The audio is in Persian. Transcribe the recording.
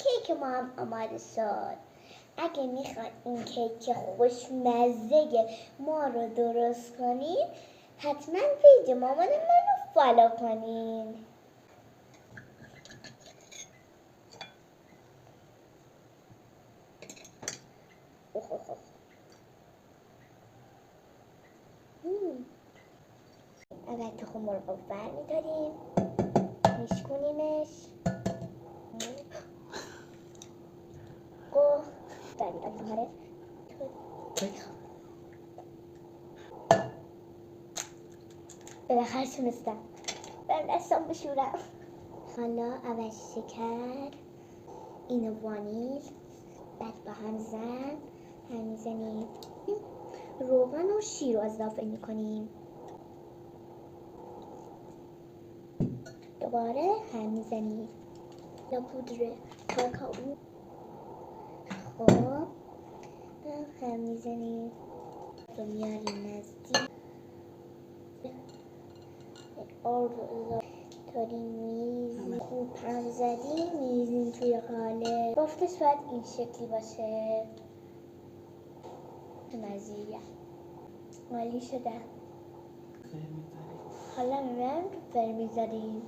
کیک ما هم آماده شد. اگه میخواد این کیک خوشمزه ما رو درست کنین حتما پیج مامان من رو فالو کنین. اول تخم مرغ رو برمی‌داریم، میشکنیمش، برمی‌داریم بالاخره تونستم برم دستم بشورم. حالا اول شکر، اینو وانیل، بعد با هم میزنیم، روغن و شیر رو اضافه میکنیم، دوباره هم میزنیم یا پودر کاکائو، خب هم میزنیم رو میاریم نزدیک، آرد رو داریم میریزیم، خوب هم زدیم میریزیم توی قالب. بافتش باید این شکلی باشه. مزیه عالی شده. حالا میبرم تو فر میذاریم.